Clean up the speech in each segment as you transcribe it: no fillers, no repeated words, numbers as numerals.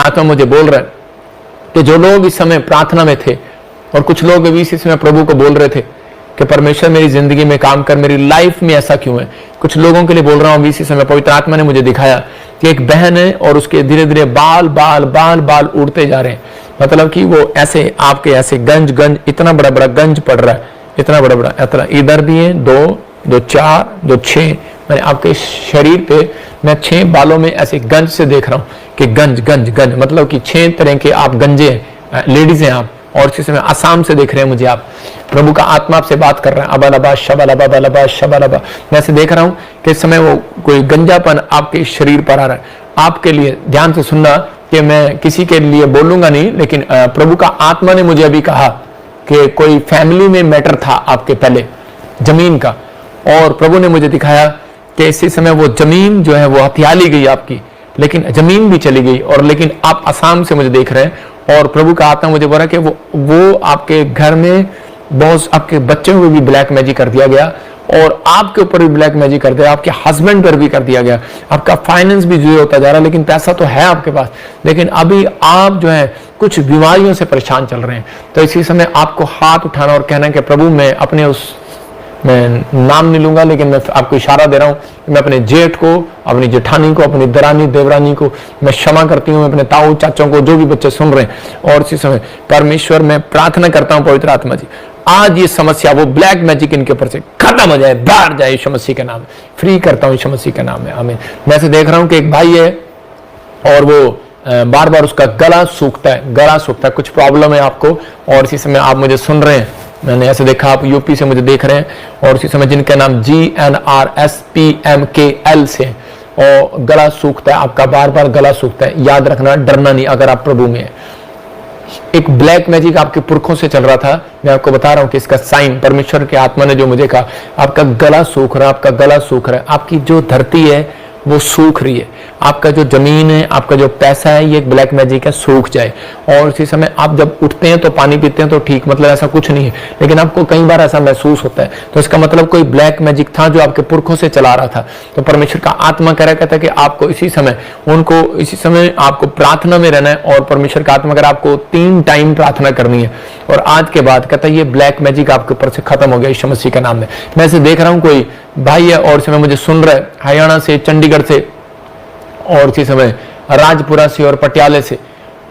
आत्मा मुझे बोल रहा है कि जो लोग इस समय प्रार्थना में थे और कुछ लोग अभी इस समय प्रभु को बोल रहे थे कि परमेश्वर मेरी जिंदगी में काम कर, मेरी लाइफ में ऐसा क्यों है, कुछ लोगों के लिए बोल रहा हूं। इसी समय पवित्र आत्मा ने मुझे दिखाया कि एक बहन है और उसके धीरे धीरे बाल बाल बाल बाल उड़ते जा रहे हैं। मतलब कि वो ऐसे आपके ऐसे गंज इतना बड़ा बड़ा गंज पड़ रहा है, इतना बड़ा बड़ा, इतना इधर भी है, 2 4 2 6, मैंने आपके शरीर पे मैं 6 बालों में ऐसे गंज से देख रहा हूँ कि गंज गंज गंज, मतलब कि 6 तरह के आप गंजे हैं, लेडीज हैं आप। और इसी समय आसाम से देख रहे हैं मुझे आप, प्रभु का आत्मा आपसे बात कर रहा है, अबालबा शबालबा बलबा शबालबा। मैं ऐसे देख रहा हूँ कि इस समय वो कोई गंजापन आपके शरीर पर आ रहा है। आपके लिए ध्यान से सुनना कि मैं किसी के लिए बोलूंगा नहीं, लेकिन प्रभु का आत्मा ने मुझे अभी कहा कि कोई फैमिली में मैटर था आपके पहले जमीन का, और प्रभु ने मुझे दिखाया कि इसी समय वो जमीन जो है वो हथिया ली गई आपकी, लेकिन जमीन भी चली गई, और लेकिन आप आसाम से मुझे देख रहे हैं। और प्रभु का आत्मा मुझे बोल रहा है कि वो आपके घर में बहुत, आपके बच्चों को भी ब्लैक मैजिक कर दिया गया, और आपके ऊपर भी ब्लैक मैजिक कर दिया, आपके हस्बैंड पर भी कर दिया गया। आपका फाइनेंस भी जो होता जा रहा है, लेकिन पैसा तो है आपके पास, लेकिन अभी आप जो है कुछ बीमारियों से परेशान चल रहे हैं। तो इसी समय आपको हाथ उठाना और कहना कि प्रभु मैं अपने मैं नाम नहीं लूंगा, लेकिन मैं आपको इशारा दे रहा हूं कि मैं अपने जेठ को, अपनी जेठानी को, अपनी दरानी देवरानी को मैं क्षमा करती हूँ, मैं अपने ताऊ चाचों को, जो भी बच्चे सुन रहे हैं। और इसी समय परमेश्वर मैं प्रार्थना करता हूँ पवित्र आत्मा जी, आज ये समस्या वो ब्लैक मैजिक इनके ऊपर से खत्म हो जाए, बाहर जाए यीशु मसीह के नाम में, फ्री करता हूँ यीशु मसीह के नाम में, आमीन। मैं ऐसे देख रहा हूँ कि एक भाई है और वो बार बार उसका गला सूखता है, कुछ प्रॉब्लम है आपको, और इसी समय आप मुझे सुन रहे हैं। मैंने ऐसे देखा आप यूपी से मुझे देख रहे हैं, और इसी समय जिनका नाम GNRSPMKL से, और गला सूखता है आपका, बार बार गला सूखता है। याद रखना, डरना नहीं अगर आप प्रभु में है। एक ब्लैक मैजिक आपके पुरखों से चल रहा था, मैं आपको बता रहा हूं कि इसका साइन परमेश्वर के आत्मा ने जो मुझे कहा, आपका गला सूख रहा है, आपका गला सूख रहा है, आपकी जो धरती है वो सूख रही है, आपका जो जमीन है, आपका जो पैसा है, ये एक ब्लैक मैजिक है, सूख जाए। और इसी समय आप जब उठते हैं तो पानी पीते हैं तो ठीक, मतलब ऐसा कुछ नहीं है, लेकिन आपको कई बार ऐसा महसूस होता है, तो इसका मतलब कोई ब्लैक मैजिक था जो आपके पुरखों से चला रहा था। तो परमेश्वर का आत्मा कह रहा कहता है कि आपको इसी समय आपको प्रार्थना में रहना है, और परमेश्वर का आत्मा अगर आपको 3 टाइम प्रार्थना करनी है, और आज के बाद कहता है ये ब्लैक मैजिक आपके ऊपर से खत्म हो गया यीशु मसीह के नाम में। मैं ऐसे देख रहा हूँ कोई भाई है और समय मुझे सुन रहा है हरियाणा से, चंडीगढ़ से, और इसी समय राजपुरा से और पटियाले से,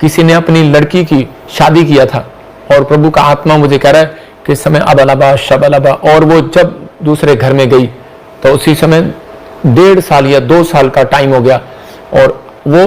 किसी ने अपनी लड़की की शादी किया था, और प्रभु का आत्मा मुझे कह रहा है कि इस समय अबलबा शबलबा, और वो जब दूसरे घर में गई तो उसी समय 1.5 साल या 2 साल का टाइम हो गया, और वो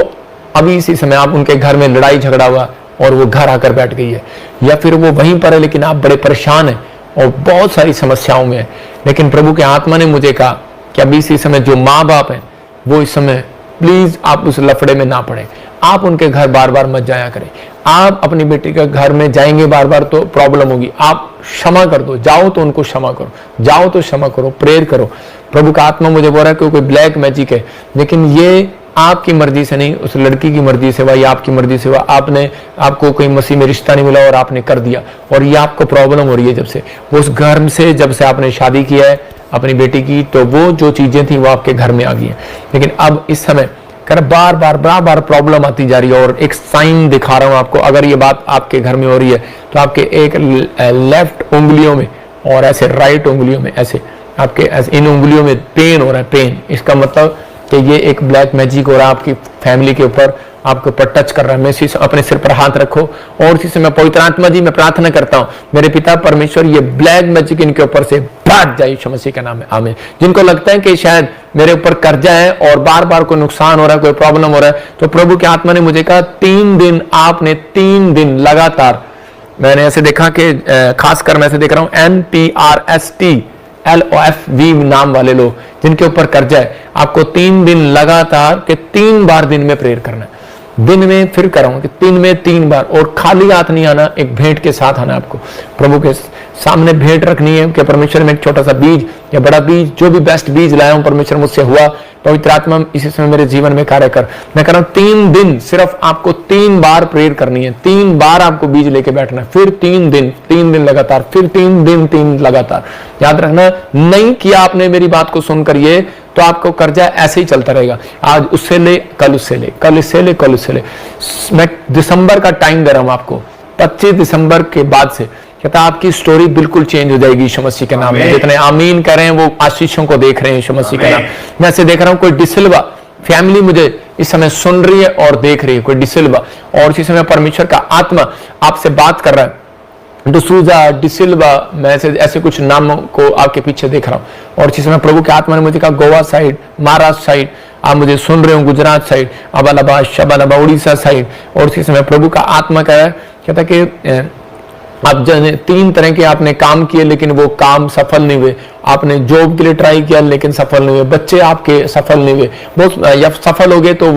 अभी इसी समय आप उनके घर में लड़ाई झगड़ा हुआ और वो घर आकर बैठ गई है, या फिर वो वहीं पर है लेकिन आप बड़े परेशान हैं और बहुत सारी समस्याओं में है। लेकिन प्रभु के आत्मा ने मुझे कहा कि अभी इसी समय जो माँ बाप हैं वो इस समय प्लीज आप उस लफड़े में ना पड़े, आप उनके घर बार बार मत जाया करें। आप अपनी बेटी के घर में जाएंगे बार बार तो प्रॉब्लम होगी, आप क्षमा कर दो, जाओ तो उनको क्षमा करो, जाओ तो क्षमा करो, प्रेयर करो। प्रभु का आत्मा मुझे बोल रहा है कि कोई ब्लैक मैजिक है, लेकिन ये आपकी मर्जी से नहीं, उस लड़की की मर्जी से हुआ या आपकी मर्जी से हुआ। आपको कोई मसीह में रिश्ता नहीं मिला और आपने कर दिया, और ये आपको प्रॉब्लम हो रही है जब से उस घर से, जब से आपने शादी किया है अपनी बेटी की, तो वो जो चीजें थी वो आपके घर में आ गई हैं। लेकिन अब इस समय कर बार बार प्रॉब्लम आती जा रही है, और एक साइन दिखा रहा हूं आपको। अगर ये बात आपके घर में हो रही है तो आपके एक लेफ्ट उंगलियों में और ऐसे राइट उंगलियों में, ऐसे आपके इन उंगलियों में पेन हो रहा है, पेन, इसका मतलब कि ये एक ब्लैक मैजिक हो रहा है आपकी फैमिली के ऊपर, आपके ऊपर टच कर रहा है। मैं अपने सिर पर हाथ रखो, और इसी समय पवित्र आत्मा जी मैं प्रार्थना करता हूं मेरे पिता परमेश्वर, ये ब्लैक मैजिक इनके ऊपर से भाग जाए यीशु मसीह के नाम में, आमीन। जिनको लगता है कि शायद मेरे ऊपर कर्जा है और बार बार कोई नुकसान हो रहा है, कोई प्रॉब्लम हो रहा है, तो प्रभु के आत्मा ने मुझे कहा 3 दिन, आपने 3 दिन लगातार, मैंने ऐसे देखा कि खासकर मैं ऐसे देख रहा हूं NPRSTLOFV नाम वाले लोग जिनके ऊपर कर्जा है, आपको 3 दिन लगातार के 3 बार दिन में प्रेयर करना है। दिन में फिर कराऊंगा कि 3 में 3 बार, और खाली हाथ नहीं आना, एक भेंट के साथ आना। आपको प्रभु के सामने भेंट रखनी है कि परमेश्वर में एक छोटा सा बीज या बड़ा बीज, जो भी बेस्ट बीज लाया हूं परमेश्वर मुझसे हुआ, पवित्र आत्मा इसी समय मेरे जीवन में कार्य कर। मैं कह रहा हूं 3 दिन सिर्फ आपको 3 बार प्रेयर करनी है, 3 बार आपको बीज लेके बैठना है, फिर 3 दिन लगातार, फिर 3 दिन लगातार। याद रखना, नहीं किया आपने मेरी बात को सुनकर ये, तो आपको कर्जा ऐसे ही चलता रहेगा। आज उससे ले, कल उससे ले, कल इससे ले, कल उससे ले। मैं दिसंबर का टाइम दे रहा हूं आपको, 25 दिसंबर के बाद से कहता आपकी स्टोरी बिल्कुल चेंज हो जाएगी यीशु मसीह के नाम में। जितने आमीन कर रहे हैं वो आशीषों को देख रहे हैं यीशु मसीह के नाम। मैं ऐसे देख रहा हूं कोई डिसिल्वा फैमिली मुझे इस समय सुन रही है और देख रही है, कोई डिसिल्वा, और इस समय परमेश्वर का आत्मा आपसे बात कर रहा है। डिसूजा, डिसिल्वा, मैं ऐसे कुछ नामों को आपके पीछे देख रहा हूं। और इस समय प्रभु के आत्मा ने मुझे कहा गोवा साइड, महाराष्ट्र साइड आप मुझे सुन रहे हो, गुजरात साइड, अबालाबा, शबालाबा, उड़ीसा साइड। और इसी समय प्रभु का आत्मा कह रहा है, कहता कि आप जाने 3 तरह के आपने काम किए लेकिन वो काम सफल नहीं हुए। आपने जॉब के लिए ट्राई किया लेकिन सफल नहीं हुए, बच्चे आपके सफल नहीं हुए, बहुत या सफल हो गए तो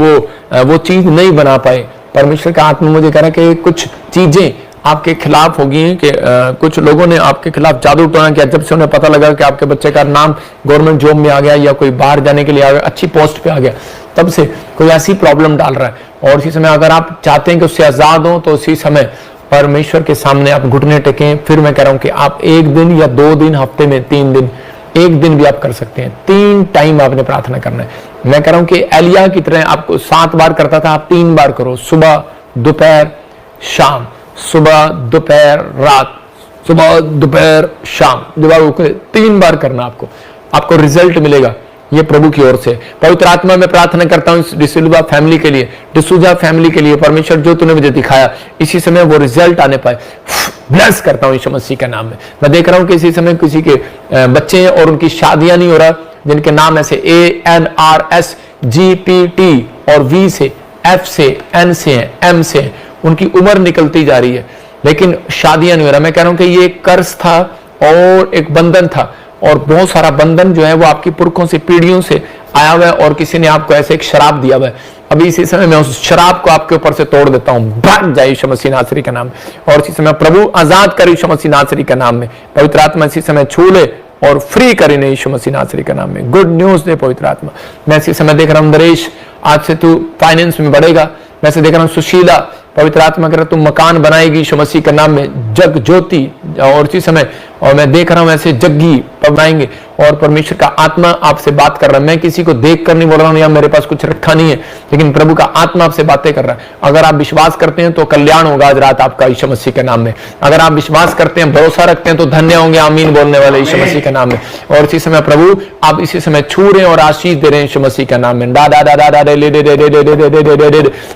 वो चीज नहीं बना पाए। परमेश्वर का आत्मा मुझे कह रहा है कि कुछ चीजें आपके खिलाफ होगी हैं कि कुछ लोगों ने आपके खिलाफ जादू टोना किया। जब से उन्हें पता लगा कि आपके बच्चे का नाम गवर्नमेंट जॉब में आ गया या कोई बाहर जाने के लिए आ गया, अच्छी पोस्ट पे आ गया, तब से कोई ऐसी प्रॉब्लम डाल रहा है। और इसी समय अगर आप चाहते हैं कि उससे आजाद हो तो उसी समय परमेश्वर के सामने आप घुटने टेकें। फिर मैं कह रहा हूं कि आप 1 दिन या 2 दिन, हफ्ते में 3 दिन, 1 दिन भी आप कर सकते हैं। 3 टाइम आपने प्रार्थना करना है। मैं कह रहा हूं कि एलिया की तरह आपको 7 बार करता था, आप 3 बार करो, सुबह, दोपहर, शाम, सुबह, दोपहर, रात, सुबह, दोपहर, शाम। जब आप 3 बार करना, आपको रिजल्ट मिलेगा। ये प्रभु की ओर से। पवित्र आत्मा में प्रार्थना करता हूं इस डिसिल्वा फैमिली के लिए, डिसूजा फैमिली के लिए। परमेश्वर जो तूने मुझे दिखाया इसी समय वो रिजल्ट आने पाए, ब्लेस करता हूं यीशु मसीह के नाम में। मैं देख रहा हूं कि इसी समय किसी के बच्चे हैं और उनकी शादियां नहीं हो रहा, जिनके नाम ऐसे ANRS GPT और V से, F से, N से है, M से है, उनकी उम्र निकलती जा रही है लेकिन शादियां नहीं हो रहा। मैं कह रहा हूं कि ये एक कर्ज था और एक बंधन था, और बहुत सारा बंधन जो है वो आपकी पुरखों से, पीढ़ियों से आया हुआ है, और किसी ने आपको ऐसे एक शराब दिया हुआ है। अभी इसी समय मैं उस शराब को आपके ऊपर से तोड़ देता हूं, भाग जाए यीशु मसीह नासरी के नाम में। और इसी समय प्रभु आजाद करे यीशु मसीह नासरी के नाम में। पवित्र आत्मा इसी समय छू ले और फ्री करे यीशु मसीह नासरी के नाम में। गुड न्यूज दे पवित्र आत्मा। मैं इसी समय देख रहा हूं नरेश, आज से तू फाइनेंस में बढ़ेगा। मैं से देख रहा हूं सुशीला, पवित्र आत्मा कह रहा तुम मकान बनाएगी यीशु मसीह के नाम में, जग ज्योति। और इसी समय और मैं देख रहा हूं ऐसे जग्गी बनाएंगे, और परमेश्वर का आत्मा आपसे बात कर रहा है। मैं किसी को देख कर नहीं बोल रहा हूं या मेरे पास कुछ रखा नहीं है, लेकिन प्रभु का आत्मा आपसे बातें कर रहा है। अगर आप विश्वास करते हैं तो कल्याण होगा आज रात आपका यीशु मसीह के नाम में। अगर आप विश्वास करते हैं, भरोसा रखते हैं तो धन्य होंगे आमीन बोलने वाले यीशु मसीह के नाम में। और इसी समय प्रभु आप इसी समय छू रहे हैं और आशीष दे रहे हैं यीशु मसीह के नाम में।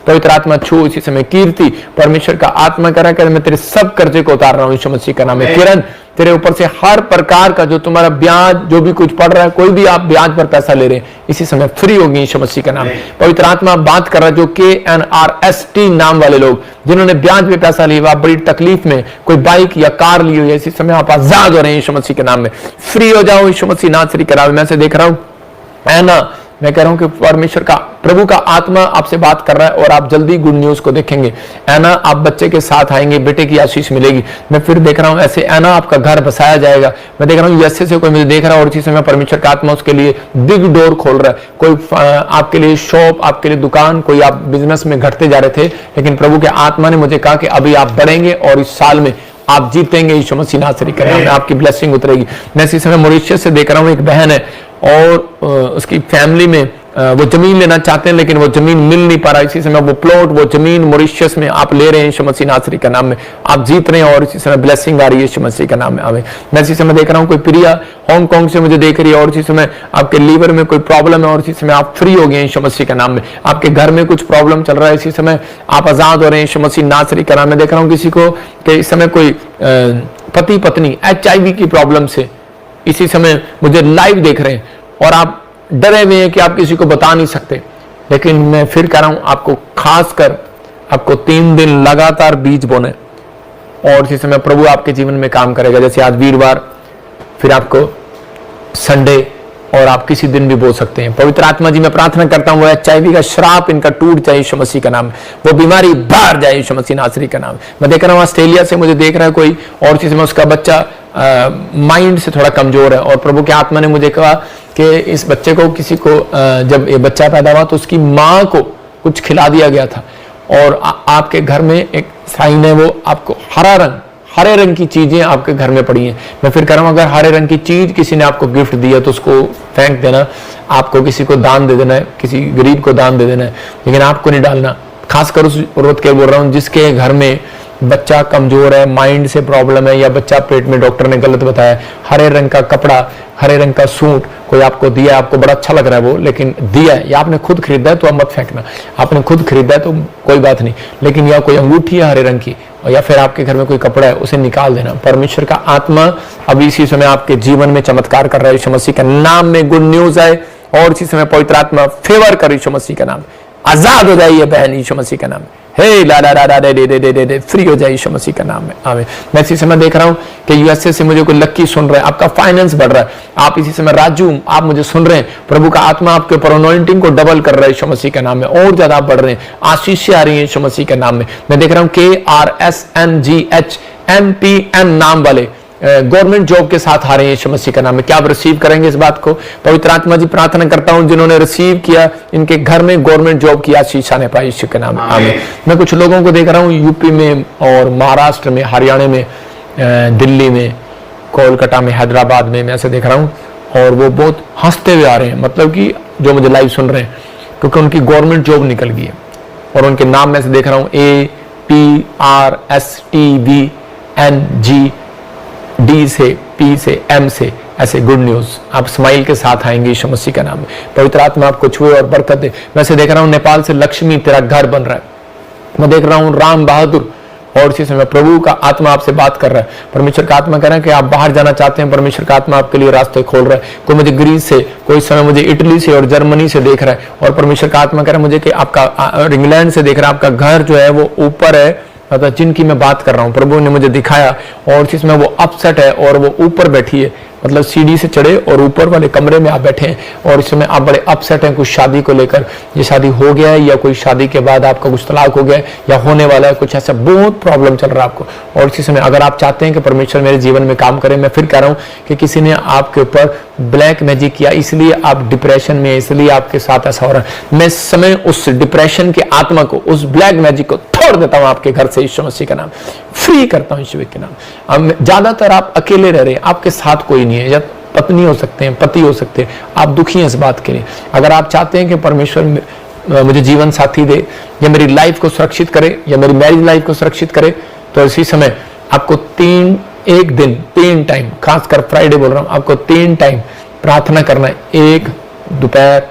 पवित्र आत्मा छू इसी समय। कीर्ति, परमेश्वर का आत्मा करा कर मैं तेरे सब कर्जे को उतार रहा हूं यीशु मसीह का नाम में। किरण, तेरे ऊपर से हर प्रकार का जो तुम्हारा ब्याज जो भी कुछ पड़ रहा है, कोई भी आप ब्याज पर पैसा ले रहे हैं, इसी समय फ्री होगी यीशु मसीह का नाम। पवित्र आत्मा बात कर रहा है जो KNRST नाम वाले लोग जिन्होंने ब्याज पे पैसा लिया, बड़ी तकलीफ में कोई बाइक या कार ली हुई है, इसी समय आप आजाद हो रहे हैं यीशु मसीह के नाम में। फ्री हो जाओ यीशु मसीह नासरी के नाम में। मैं से देख रहा हूं है ना, मैं कह रहा हूं कि परमेश्वर का, प्रभु का आत्मा आपसे बात कर रहा है और आप जल्दी गुड न्यूज को देखेंगे। ऐना, आप बच्चे के साथ आएंगे, बेटे की आशीष मिलेगी। मैं फिर देख रहा हूं ऐसे ऐना आपका घर बसाया जाएगा। मैं देख रहा हूं यूएसए से कोई मुझे देख रहा है और इसी समय परमेश्वर का आत्मा उसके लिए बिग डोर खोल रहा है। कोई आपके लिए शॉप, आपके लिए दुकान, कोई आप बिजनेस में घटते जा रहे थे, लेकिन प्रभु के आत्मा ने मुझे कहा कि अभी आप बढ़ेंगे और इस साल में आप जीतेंगे यीशु मसीह नासरी के नाम में। आपकी ब्लेसिंग उतरेगी। मैं इसी समय मॉरिशस से देख रहा हूं एक बहन है और उसकी फैमिली में वो जमीन लेना चाहते हैं लेकिन वो जमीन मिल नहीं पा रहा। इसी समय वो प्लॉट, वो जमीन मॉरिशस में आप ले रहे हैं यीशु मसीह नासरी के नाम में। आप जीत रहे हैं और इसी समय ब्लेसिंग आ रही है यीशु मसीह के नाम में। आवे। मैं इसी समय देख रहा हूँ कोई प्रिया हांगकांग से मुझे देख रही है और इसी समय आपके लीवर में कोई प्रॉब्लम है और इसी समय आप फ्री हो गए यीशु मसीह के नाम में। आपके घर में कुछ प्रॉब्लम चल रहा है, इसी समय आप आजाद हो रहे हैं यीशु मसीह नासरी के नाम में। देख रहा हूँ किसी को कि इस समय कोई पति पत्नी HIV की प्रॉब्लम से इसी समय मुझे लाइव देख रहे हैं और आप डरे हुए हैं कि आप किसी को बता नहीं सकते, लेकिन मैं फिर कह रहा हूं आपको, खासकर आपको 3 दिन लगातार बीज बोने और इसी समय प्रभु आपके जीवन में काम करेगा। जैसे आज वीरवार, फिर आपको संडे, और आप किसी दिन भी बोल सकते हैं। पवित्र आत्मा जी मैं प्रार्थना करता हूं वो HIV का श्राप इनका टूट जाए यीशु मसीह का नाम, वो बीमारी बाहर जाए यीशु मसीह नासरी का नाम। मैं देख रहा हूं ऑस्ट्रेलिया से मुझे देख रहा है कोई और इसी समय उसका बच्चा माइंड से थोड़ा कमजोर है और प्रभु के आत्मा ने मुझे कहा कि इस बच्चे को, किसी को जब ये बच्चा पैदा हुआ तो उसकी माँ को कुछ खिला दिया गया था और आपके घर में एक साइन है, वो आपको हरा हरे रंग की चीजें आपके घर में पड़ी हैं। मैं फिर कह रहा हूं, अगर हरे रंग की चीज किसी ने आपको गिफ्ट दिया तो उसको फेंक देना, आपको किसी को दान दे देना है, किसी गरीब को दान दे देना है, लेकिन आपको नहीं डालना। खासकर उस औरत के बोल रहा हूं जिसके घर में बच्चा कमजोर है, माइंड से प्रॉब्लम है, या बच्चा पेट में डॉक्टर ने गलत बताया, हरे रंग का कपड़ा, हरे रंग का सूट कोई आपको दिया, आपको बड़ा अच्छा लग रहा है वो, लेकिन दिया है या आपने खुद खरीदा है तो आप मत फेंकना। आपने खुद खरीदा है तो कोई बात नहीं, लेकिन या कोई अंगूठी है हरे रंग की, या फिर आपके घर में कोई कपड़ा है, उसे निकाल देना। परमेश्वर का आत्मा अभी इसी समय आपके जीवन में चमत्कार कर रहा है। यीशु मसीह के नाम में गुड न्यूज है, और इसी समय पवित्र आत्मा फेवर कर यीशु मसीह का नाम, आजाद हो जाइए बहन यीशु मसीह का नाम, हे ला ला ला ला दे दे दे दे फ्री हो जाए यीशु मसीह का नाम में, आमीन। मैं इसी समय देख रहा हूं कि यूएसए से मुझे कोई लक्की सुन रहे हैं, आपका फाइनेंस बढ़ रहा है। आप इसी समय राजू, आप मुझे सुन रहे हैं, प्रभु का आत्मा आपके ऊपर अनॉइंटिंग को डबल कर रहा है यीशु मसीह के नाम में, और ज्यादा आप बढ़ रहे हैं, आशीषें आ रही है यीशु मसीह के नाम में। मैं देख रहा हूं KRSNGHMPN नाम वाले गवर्नमेंट जॉब के साथ आ रहे हैं यीशु मसीह का नाम में। क्या आप रिसीव करेंगे इस बात को? पवित्र आत्मा जी प्रार्थना करता हूं जिन्होंने रिसीव किया, इनके घर में गवर्नमेंट जॉब की आशीष आने पाए यीशु के नाम में, आमीन। मैं कुछ लोगों को देख रहा हूं यूपी में और महाराष्ट्र में, हरियाणा में, दिल्ली में, कोलकाता में, हैदराबाद में, मैं ऐसे देख रहा हूं, और वो बहुत हंसते हुए आ रहे हैं, मतलब कि जो मुझे लाइव सुन रहे हैं, क्योंकि उनकी गवर्नमेंट जॉब निकल गई है, और उनके नाम में से देख रहा हूं APRSTVNG, D से, P से, M से, ऐसे गुड न्यूज। आप स्माइल के साथ आएंगे यीशु मसीह का नाम में। पवित्र आत्मा आपको छुए और बरकत दे। मैं से देख रहा हूं नेपाल से लक्ष्मी, तेरा घर बन रहा है। मैं देख रहा हूं राम बहादुर, और इसी समय प्रभु का आत्मा आपसे बात कर रहा है। परमेश्वर का आत्मा कह रहा है कि आप बाहर जाना चाहते हैं, परमेश्वर का आत्मा आपके लिए रास्ते खोल रहा है। कोई मुझे ग्रीस से, कोई समय मुझे इटली से और जर्मनी से देख रहा है, और परमेश्वर का आत्मा कह रहा है मुझे कि आपका इंग्लैंड से देख रहा है, आपका घर जो है वो ऊपर है, मतलब जिनकी मैं बात कर रहा हूं, प्रभु ने मुझे दिखाया, और जिसमें वो अपसेट है और वो ऊपर बैठी है, मतलब सीढ़ी से चढ़े और ऊपर वाले कमरे में आप बैठे हैं, और इस समय आप बड़े अपसेट हैं कुछ शादी को लेकर। ये शादी हो गया है, या कोई शादी के बाद आपका कुछ तलाक हो गया है, या होने वाला है, कुछ ऐसा बहुत प्रॉब्लम चल रहा है आपको। और इसी समय अगर आप चाहते हैं कि परमेश्वर मेरे जीवन में काम करे, मैं फिर कह रहा हूं कि किसी ने आपके ऊपर ब्लैक मैजिक किया, इसलिए आप डिप्रेशन में, इसलिए आपके साथ ऐसा हो रहा है। मैं इस समय उस डिप्रेशन की आत्मा को, उस ब्लैक मैजिक को तोड़ देता हूं आपके घर से यीशु मसीह के नाम, फ्री करता हूं यीशु के नाम। ज्यादातर आप अकेले रह रहे हैं, आपके साथ कोई नहीं है, या पत्नी हो सकते हैं, पति हो सकते हैं, आप दुखी हैं इस बात के लिए। अगर आप चाहते हैं कि परमेश्वर मुझे जीवन साथी दे, या मेरी लाइफ को सुरक्षित करे, या मेरी मैरिज लाइफ को सुरक्षित करे, तो इसी समय आपको 3 टाइम, खासकर फ्राइडे बोल रहा हूं, आपको 3 टाइम प्रार्थना करना है। 1 दोपहर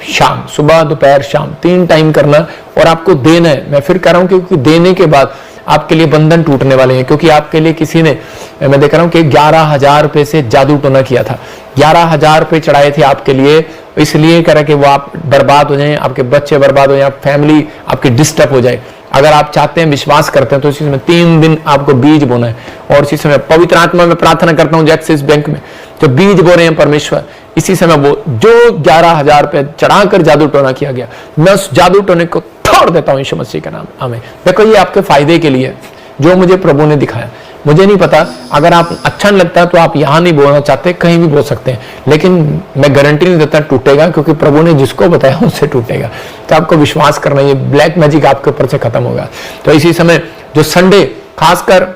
शाम, सुबह दोपहर शाम 3 टाइम करना, और आपको देना है। मैं फिर कह रहा हूं क्योंकि देने के बाद आपके लिए बंधन टूटने वाले हैं, क्योंकि आपके लिए किसी ने, मैं देख रहा हूं कि 11,000 रुपए से जादू टोना किया था, 11,000 रुपए चढ़ाए थे आपके लिए, इसलिए कह रहा कि वो आप बर्बाद हो जाएं, आपके बच्चे बर्बाद हो जाए, फैमिली आपकी डिस्टर्ब हो जाए। अगर आप चाहते हैं, विश्वास करते हैं, तो इसी समय 3 दिन आपको बीज बोना है। और इसी समय पवित्र आत्मा में प्रार्थना करता हूं, एक्सिस बैंक में जो बीज बो रहे हैं परमेश्वर, इसी समय वो जो 11,000 रुपए चढ़ाकर जादू टोना किया गया, मैं उस जादू टोने को तोड़ देता हूं यीशु मसीह का नाम, आमीन। देखो ये आपके फायदे के लिए जो मुझे प्रभु ने दिखाया, मुझे नहीं पता, अगर आप अच्छा नहीं लगता तो आप यहां नहीं बोलना चाहते, कहीं भी बोल सकते हैं, लेकिन मैं गारंटी नहीं देता टूटेगा, क्योंकि प्रभु ने जिसको बताया उससे टूटेगा। तो आपको विश्वास करना, ये ब्लैक मैजिक आपके ऊपर से खत्म होगा। तो इसी समय जो संडे, खासकर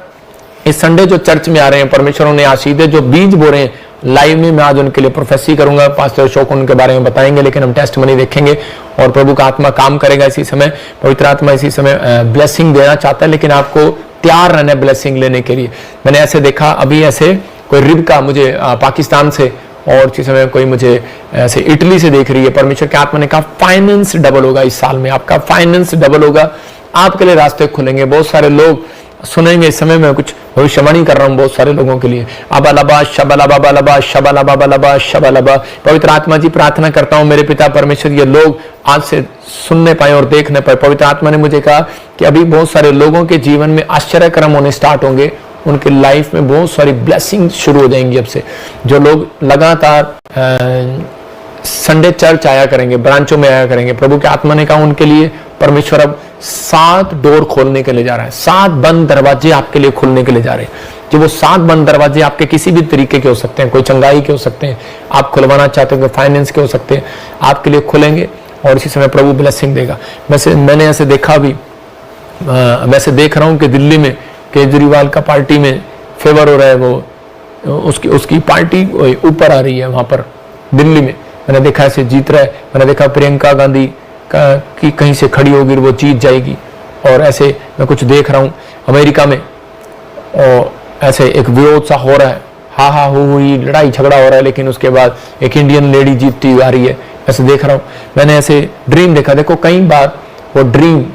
इस संडे जो चर्च में आ रहे हैं, परमेश्वर ने आशीष दे, जो बीज बो रहे हैं लाइव में, मैं आज उनके लिए प्रोफेसी करूंगा, पास्टर अशोक उनके बारे में बताएंगे, लेकिन हम टेस्टमनी देखेंगे, और प्रभु का आत्मा काम करेगा इसी समय। पवित्र आत्मा इसी समय ब्लेसिंग देना चाहता है, लेकिन आपको तैयार रहना है ब्लेसिंग लेने के लिए। मैंने ऐसे देखा, अभी ऐसे कोई रिबका मुझे पाकिस्तान से, और इसी समय कोई मुझे ऐसे इटली से देख रही है। परमेश्वर के आत्मा ने कहा फाइनेंस डबल होगा इस साल में, आपका फाइनेंस डबल होगा, आपके लिए रास्ते खुलेंगे। बहुत सारे लोग सुनेंगे इस समय, मैं कुछ भविष्यवाणी कर रहा हूं बहुत सारे लोगों के लिए। अबालबा शबलबा बलबा शबलबा बलबा शबलबा। पवित्र आत्मा जी प्रार्थना करता हूं मेरे पिता परमेश्वर, ये लोग आज से सुनने पाए और देखने पाए। पवित्र आत्मा ने मुझे कहा कि अभी बहुत सारे लोगों के जीवन में आश्चर्यक्रम होने स्टार्ट होंगे, उनके लाइफ में बहुत सारी ब्लेसिंग शुरू हो जाएंगी अब से। जो लोग लगातार संडे चर्च आया करेंगे, ब्रांचों में आया करेंगे, प्रभु के आत्मा ने कहा उनके लिए परमेश्वर अब 7 डोर खोलने के लिए जा रहा है, 7 बंद दरवाजे आपके लिए खुलने के लिए जा रहे हैं। जो वो 7 बंद दरवाजे आपके किसी भी तरीके के हो सकते हैं, कोई चंगाई के हो सकते हैं, आप खुलवाना चाहते हो, फाइनेंस के हो सकते हैं, आपके लिए खुलेंगे, और इसी समय प्रभु ब्लेसिंग देगा। मैंने ऐसे देखा भी, वैसे देख रहा हूं कि दिल्ली में केजरीवाल का पार्टी में फेवर हो रहा है, वो उसकी पार्टी ऊपर आ रही है वहां पर दिल्ली में। मैंने देखा ऐसे जीत रहा है। मैंने देखा प्रियंका गांधी की कहीं से खड़ी होगी वो जीत जाएगी। और ऐसे मैं कुछ देख रहा हूं अमेरिका में, और ऐसे एक विरोध सा हो रहा है, हा हा हुई लड़ाई झगड़ा हो रहा है, लेकिन उसके बाद एक इंडियन लेडी जीतती हुई आ रही है। ऐसे देख रहा हूं। मैंने ऐसे ड्रीम देखा। देखो कई बार वो ड्रीम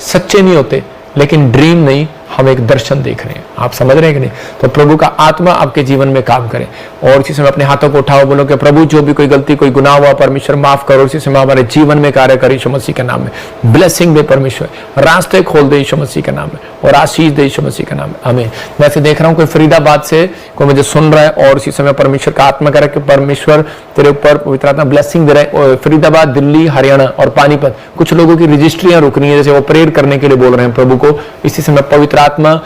सच्चे नहीं होते, लेकिन ड्रीम नहीं, हम एक दर्शन देख रहे हैं। आप समझ रहे हैं कि नहीं? तो प्रभु का आत्मा आपके जीवन में काम करे। और इसी समय अपने हाथों को उठाओ, बोलो कि प्रभु जो भी कोई गलती कोई गुनाह हुआ परमेश्वर माफ करो। इसी समय हमारे जीवन में कार्य करे यीशु मसीह के नाम में। ब्लेसिंग दे परमेश्वर, रास्ते खोल दे यीशु मसीह के नाम में, और आशीष दे यीशु मसीह के नाम में। आमीन। मैं ऐसे देख रहा हूँ कोई फरीदाबाद से कोई मुझे सुन रहा है, और इसी समय परमेश्वर का आत्मा करे कि परमेश्वर तेरे ऊपर पवित्र आत्मा ब्लेसिंग दे रहा है। फरीदाबाद, दिल्ली, हरियाणा और पानीपत, कुछ लोगों की रजिस्ट्रियां रुक रही है, जैसे वो प्रेयर करने के लिए बोल रहे हैं प्रभु को। इसी समय पवित्र आत्मा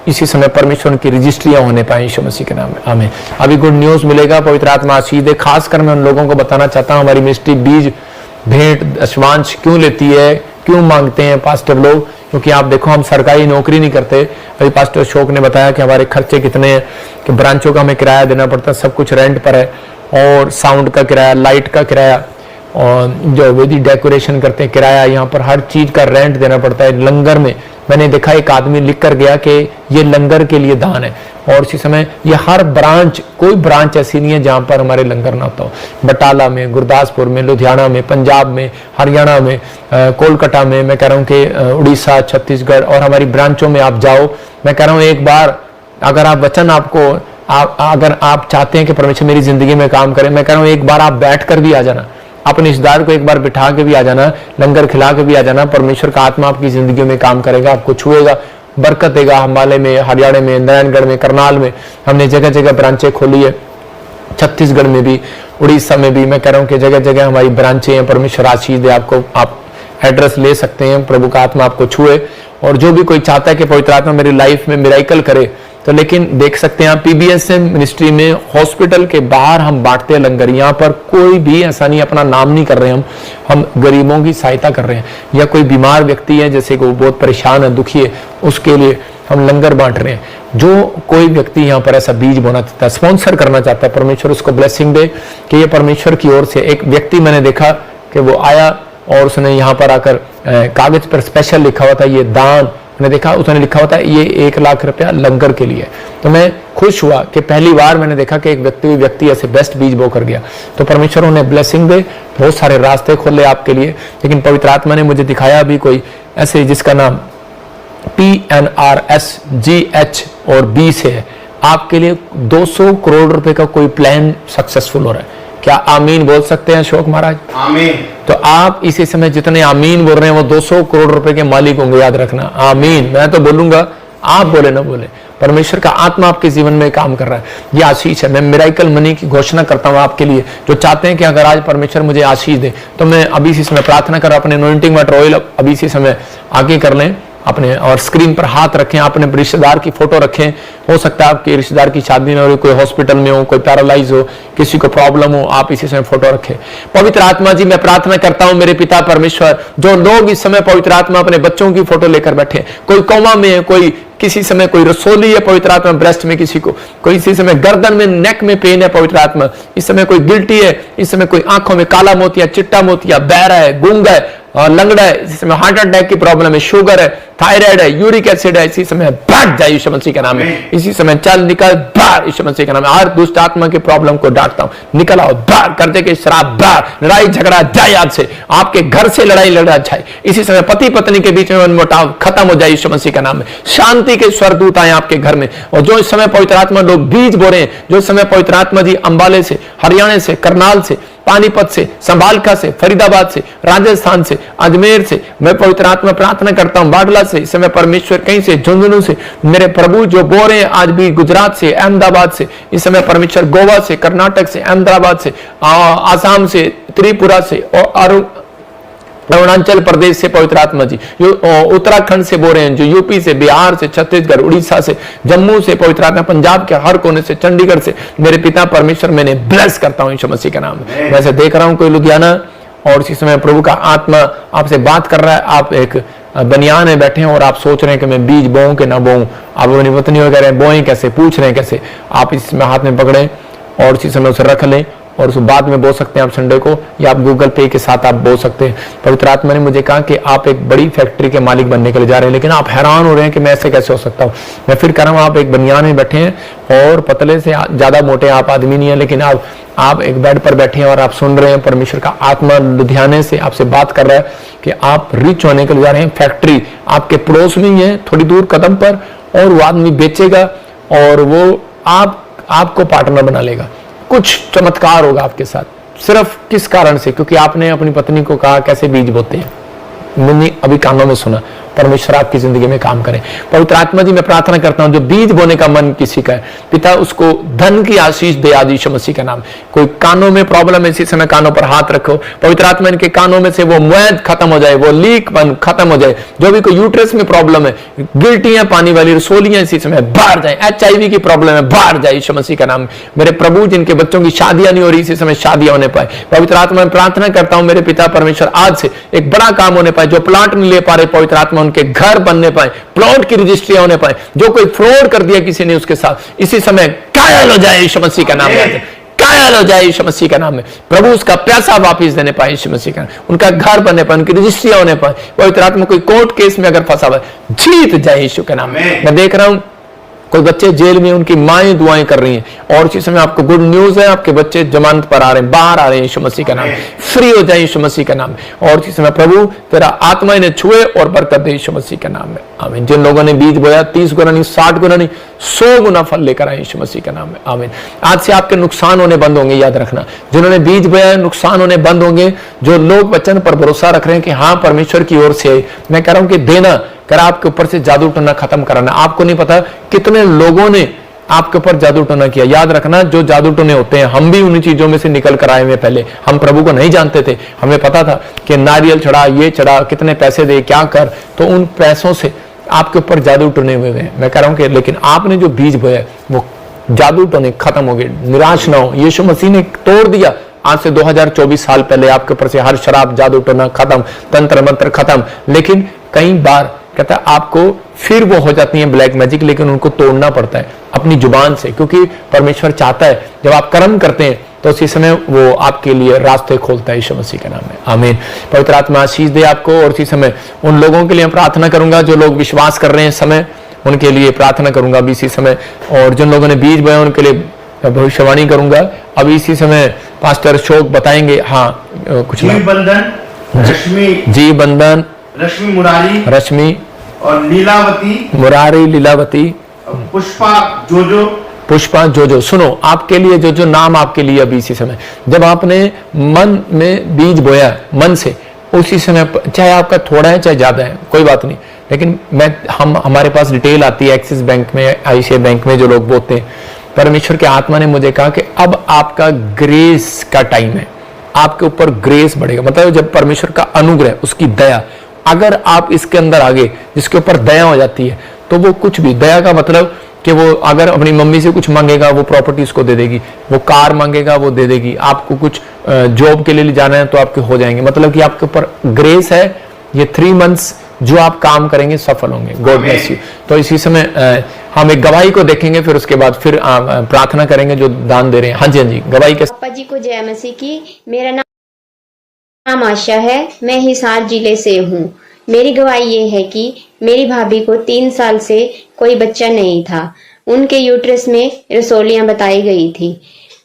इसी समय परमेश्वर की रजिस्ट्रियां होने पाए यीशु मसीह के नाम में। आमीन। अभी गुड न्यूज मिलेगा, पवित्र आत्मा आशीष दे। खासकर मैं उन लोगों को बताना चाहता हूं, हमारी मिनिस्ट्री बीज भेंट दशमांश क्यों लेती है, क्यों मांगते हैं पास्टर लोग, क्योंकि आप देखो हम सरकारी नौकरी नहीं करते। अभी पास्टर अशोक ने बताया कि हमारे खर्चे कितने हैं, कि ब्रांचों का हमें किराया देना पड़ता है, सब कुछ रेंट पर है, और साउंड का किराया, लाइट का किराया, और जो वेदी डेकोरेशन करते हैं किराया, यहाँ पर हर चीज का रेंट देना पड़ता है। लंगर में मैंने देखा एक आदमी लिख कर गया कि ये लंगर के लिए दान है, और इसी समय ये हर ब्रांच, कोई ब्रांच ऐसी नहीं है जहां पर हमारे लंगर ना होता हो। बटाला में, गुरदासपुर में, लुधियाना में, पंजाब में, हरियाणा में, कोलकाता में, मैं कह रहा हूँ कि उड़ीसा, छत्तीसगढ़, और हमारी ब्रांचों में आप जाओ। मैं कह रहा हूँ एक बार अगर आप वचन अगर आप चाहते हैं कि परमेश्वर मेरी जिंदगी में काम करे, मैं कह रहा हूँ एक बार आप बैठ कर भी आ जाना, अपने रिश्तेदार को एक बार बिठा के भी आ जाना, लंगर खिला के भी आ जाना। परमेश्वर का आत्मा आपकी जिंदगी में काम करेगा, आपको छुएगा, बरकत देगा। अंबाले में, हरियाणा में, नारायणगढ़ में, करनाल में हमने जगह जगह ब्रांचें खोली है, छत्तीसगढ़ में भी, उड़ीसा में भी। मैं कह रहा हूँ कि जगह जगह हमारी ब्रांचें हैं। परमेश्वर आशीष दे आपको। आप एड्रेस ले सकते हैं, प्रभु का आत्मा आपको छुए। और जो भी कोई चाहता है कि पवित्र आत्मा मेरी लाइफ में मिराइकल करे, तो लेकिन देख सकते हैं आप पीबीएसएम मिनिस्ट्री में हॉस्पिटल के बाहर हम बांटते हैं लंगर। यहाँ पर कोई भी ऐसा नहीं, अपना नाम नहीं कर रहे हम गरीबों की सहायता कर रहे हैं, या कोई बीमार व्यक्ति है जैसे कि वो बहुत परेशान है, दुखी है, उसके लिए हम लंगर बांट रहे हैं। जो कोई व्यक्ति यहाँ पर ऐसा बीज बोना चाहता है, स्पॉन्सर करना चाहता है, परमेश्वर उसको ब्लेसिंग दे कि ये परमेश्वर की ओर से। एक व्यक्ति मैंने देखा कि वो आया और उसने यहाँ पर आकर कागज पर स्पेशल लिखा हुआ था ये दान, मैंने देखा उसने लिखा होता है ये 1 लाख रुपया लंगर के लिए। तो मैं खुश हुआ कि पहली बार मैंने देखा कि एक व्यक्ति ऐसे बेस्ट बीज बो कर गया। तो परमेश्वर उन्हें ब्लेसिंग दे, बहुत सारे रास्ते खोले आपके लिए। लेकिन पवित्र आत्मा ने मुझे दिखाया अभी कोई ऐसे जिसका नाम PNRSGH और B से है, आपके लिए 200 करोड़ रुपए का कोई प्लान सक्सेसफुल हो रहा है। क्या आमीन बोल सकते हैं अशोक महाराज? आमीन। तो आप इसी समय जितने आमीन बोल रहे हैं वो 200 करोड़ रुपए के मालिक होंगे, याद रखना। आमीन। मैं तो बोलूंगा, आप बोले ना बोले, परमेश्वर का आत्मा आपके जीवन में काम कर रहा है। ये आशीष है। मैं मिराइकल मनी की घोषणा करता हूं आपके लिए जो चाहते हैं कि अगर आज परमेश्वर मुझे आशीष दे, तो मैं अभी इसी समय प्रार्थना कर, अपने अनॉइंटिंग वाटर ऑयल अभी इसी समय आगे कर लें अपने, और स्क्रीन पर हाथ रखें, अपने रिश्तेदार की फोटो रखें। हो सकता है आपके रिश्तेदार की शादी में हो, कोई हॉस्पिटल में हो, कोई पैरालाइज हो, किसी को प्रॉब्लम हो, आप इसी समय फोटो रखें। पवित्र आत्मा जी मैं प्रार्थना करता हूं मेरे पिता परमेश्वर, जो लोग इस समय पवित्र आत्मा अपने बच्चों की फोटो लेकर बैठे, कोई कोमा में है, कोई किसी समय कोई रसोली है पवित्र आत्मा, ब्रेस्ट में किसी को, कोई इसी समय गर्दन में, नेक में पेन है पवित्र आत्मा, इस समय कोई गिल्टी है, इस समय कोई आंखों में काला मोतिया, चिट्टा मोतिया, बहरा है, गूंगा है और लंगड़ा है, इसी समय हार्ट अटैक की प्रॉब्लम है, शुगर है, थायराइड है, यूरिक एसिड है, इसी समय भाग जाए यीशु मसीह के नाम में। इसी समय चल निकल बाहर यीशु मसीह के नाम में। हर दुष्ट आत्मा की प्रॉब्लम को डांटता हूं, निकल आओ बाहर, करते के शराब बाहर, लड़ाई झगड़ा जाए आज से, आपके घर से लड़ाई लड़ा जाए। इसी समय पति पत्नी के बीच में मनमुटाव खत्म हो जाए यीशु मसीह के नाम में। शांति के स्वर्गदूत आए आपके घर में। और जो इस समय पवित्र आत्मा लोग बीज बो रहे हैं, जो इस समय पवित्र आत्मा जी अंबाले से, हरियाणा से, करनाल से, पानीपत से, संभालका से, फरीदाबाद से, राजस्थान से, अजमेर से, मैं पवित्र आत्मा प्रार्थना करता हूं बाडला से, इस समय परमेश्वर कहीं से, झुंझुनू से, मेरे प्रभु जो बो रहे हैं आज भी गुजरात से, अहमदाबाद से, इस समय परमेश्वर गोवा से, कर्नाटक से, अहमदाबाद से, आसाम से, त्रिपुरा से और अरुणाचल प्रदेश से पवित्र आत्मा जी, उत्तराखंड से बोल रहे हैं, जो यूपी से, बिहार से, छत्तीसगढ़, उड़ीसा से, जम्मू से पवित्र आत्मा, पंजाब के हर कोने से, चंडीगढ़ से, मेरे पिता परमेश्वर मैंने ब्लेस करता हूं यीशु मसीह के नाम में। वैसे देख रहा हूं कोई लुधियाना, और इसी समय प्रभु का आत्मा आपसे बात कर रहा है। आप एक बनियान में बैठे हैं और आप सोच रहे हैं कि मैं बीज बोऊं कि ना बोऊं, आप अपनी पत्नी को कह रहे हैं बोएं कैसे, पूछ रहे हैं कैसे, आप इसमें हाथ में पकड़ें और उसी समय उसे रख लें और उस बाद में बो सकते हैं आप संडे को, या आप गूगल पे के साथ आप बो सकते हैं। पवित्र आत्मा ने मुझे कहा कि आप एक बड़ी फैक्ट्री के मालिक बनने के लिए जा रहे हैं, लेकिन आप हैरान हो रहे हैं कि मैं ऐसे कैसे हो सकता हूँ। मैं फिर कह रहा हूँ, आप एक बनियान में बैठे हैं और पतले से ज्यादा मोटे आप आदमी नहीं है, लेकिन आप एक बेड पर बैठे हैं और आप सुन रहे हैं परमेश्वर का आत्मा लुधियाने से आपसे बात कर रहा है कि आप रिच होने के लिए जा रहे हैं। फैक्ट्री आपके पड़ोस में ही है, थोड़ी दूर कदम पर, और वो आदमी बेचेगा और वो आपको पार्टनर बना लेगा। कुछ चमत्कार होगा आपके साथ। सिर्फ किस कारण से? क्योंकि आपने अपनी पत्नी को कहा कैसे बीज बोते हैं। मैंने अभी कानों में सुना। परमेश्वर आपकी जिंदगी में काम करे। पवित्र आत्मा जी, मैं प्रार्थना करता हूं जो बीज बोने का मन किसी का है, पिता उसको धन की आशीष दे आज यीशु मसीह का नाम। कोई कानों में प्रॉब्लम है, इसी समय कानों पर हाथ रखो। पवित्र आत्मा इनके कानों में से वो मुएद खत्म हो जाए, वो लीक बन खत्म हो जाए। जो भी कोई यूट्रस में प्रॉब्लम है, गिल्टियां पानी वाली रसोलियां इसी समय बाहर जाए। HIV की प्रॉब्लम है, बाहर जाए यीशु मसीह का नाम। मेरे प्रभु, जिनके बच्चों की शादियां नहीं हो रही, इसी समय शादियां होने पाए। पवित्र आत्मा में प्रार्थना करता हूं मेरे पिता परमेश्वर, आज से एक बड़ा काम होने पाए। जो प्लाट नहीं ले पा रहे, पवित्र आत्मा उनके घर बनने पाए, प्लॉट की रजिस्ट्रियां होने पाए। जो कोई फ्रॉड कर दिया किसी ने उसके साथ, इसी समय कायल हो जाए यीशु मसीह का नाम में, कायल हो जाए यीशु मसीह का नाम में। प्रभु उसका पैसा वापस देने पाए यीशु मसीह का, उनका घर बनने पाए, उनकी रजिस्ट्रियां होने पाए। पवित्र आत्मा कोई कोर्ट केस में अगर फंसा हुआ है, जीत जाए यीशु के नाम में। मैं देख रहा हूं कोई बच्चे जेल में, उनकी माएं दुआएं कर रही हैं, और इसी समय आपको गुड न्यूज है, आपके बच्चे जमानत पर आ रहे हैं, बाहर आ रहे हैं यीशु मसीह का नाम, फ्री हो जाए यीशु मसीह का नाम। और इसी समय प्रभु तेरा आत्मा इन्हें छुए और बरकत दे यीशु मसीह के नाम में, आमीन। जिन लोगों ने बीज बोया 30 गुना नहीं, 60 गुना नहीं, 100 गुना फल लेकर आए यीशु मसीह के नाम में, आमीन। आज से आपके नुकसान होने बंद होंगे, याद रखना। जिन्होंने बीज बोया नुकसान होने बंद होंगे। जो लोग वचन पर भरोसा रख रहे हैं कि हाँ परमेश्वर की ओर से, मैं कह रहा हूं कि देना कर आपके ऊपर से जादू टोना खत्म कराना। आपको नहीं पता कितने लोगों ने आपके ऊपर जादू टोना किया। याद रखना, जो जादू टोने होते हैं, हम भी उन्हीं चीजों में से निकल कर आए हुए। पहले हम प्रभु को नहीं जानते थे, हमें पता था कि नारियल चढ़ा, ये चढ़ा, कितने पैसे दे, क्या कर, तो उन पैसों से आपके ऊपर जादू टोने हुए हैं। मैं कह रहा हूं कि लेकिन आपने जो बीज बोया वो जादू टोने खत्म हो गए। निराश ना हो, यीशु मसीह ने तोड़ दिया। आज से 2024 साल पहले आपके ऊपर से हर शराब, जादू टोना खत्म, तंत्र मंत्र खत्म। लेकिन कई बार कहता है आपको फिर वो हो जाती है ब्लैक मैजिक, लेकिन उनको तोड़ना पड़ता है अपनी जुबान से, क्योंकि परमेश्वर चाहता है जब आप कर्म करते हैं तो उसी समय वो आपके लिए रास्ते खोलता है यीशु मसीह के नाम में, आमीन। पवित्र आत्मा आशीष दे आपको। और इसी समय उन लोगों के लिए प्रार्थना करूंगा जो लोग विश्वास कर रहे हैं, समय उनके लिए प्रार्थना करूंगा अभी इसी समय। और जिन लोगों ने बीज बोया उनके लिए भविष्यवाणी करूंगा अभी इसी समय। पास्टर अशोक बताएंगे। हाँ, कुछ जीव बंधन, रश्मि मुरारी, रश्मि और लीलावती, मुरारी, लीलावती, पुष्पा जोजो। सुनो, आपके लिए जो नाम आपके लिए अभी इसी समय, जब आपने मन में बीज बोया मन से, उसी समय, चाहे आपका थोड़ा है चाहे ज्यादा है, कोई बात नहीं, लेकिन हमारे पास डिटेल आती है एक्सिस बैंक में, ICICI बैंक में जो लोग बोते हैं। परमेश्वर के आत्मा ने मुझे कहा कि अब आपका ग्रेस का टाइम है, आपके ऊपर ग्रेस बढ़ेगा। मतलब जब परमेश्वर का अनुग्रह, उसकी दया, अगर आप इसके अंदर आगे, जिसके ऊपर दया हो जाती है, तो वो कुछ भी, दया का मतलब कि वो अगर अपनी मम्मी से कुछ मांगेगा वो प्रॉपर्टी उसको दे देगी, वो कार मांगेगा वो दे देगी, आपको कुछ जॉब के लिए जाना है तो आपके हो जाएंगे। मतलब कि आपके ऊपर ग्रेस है। ये 3 मंथ्स जो आप काम करेंगे सफल होंगे। God bless you. तो इसी समय हम एक गवाही को देखेंगे, फिर उसके बाद फिर प्रार्थना करेंगे जो दान दे रहे हैं। हाँ जी, हाँ जी, गवाही के। पापा जी को जय मसीह की। मेरा नाम आशा है, मैं हिसार जिले से हूँ। मेरी गवाही ये है कि मेरी भाभी को 3 साल से कोई बच्चा नहीं था। उनके यूट्रस में रसोलियां बताई गई थी।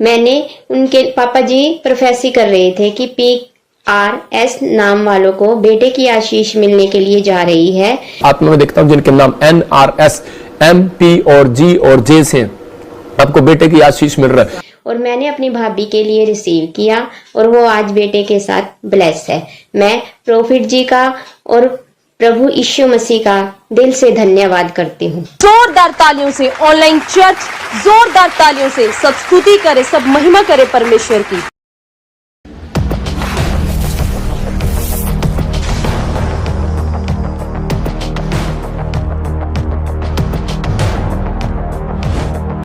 मैंने उनके पापा जी प्रोफेसी कर रहे थे कि PRS नाम वालों को बेटे की आशीष मिलने के लिए जा रही है। आत्मा में देखता हूँ जिनके नाम NRS, MP और G और J से आपको बेटे की आशीष मिल रहा है। और मैंने अपनी भाभी के लिए रिसीव किया और वो आज बेटे के साथ ब्लेस है। मैं प्रॉफिट जी का और प्रभु यीशु मसीह का दिल से धन्यवाद करती हूँ। जोरदार तालियों से ऑनलाइन चर्च, जोरदार तालियों से सब स्तुति करे, सब महिमा करे परमेश्वर की।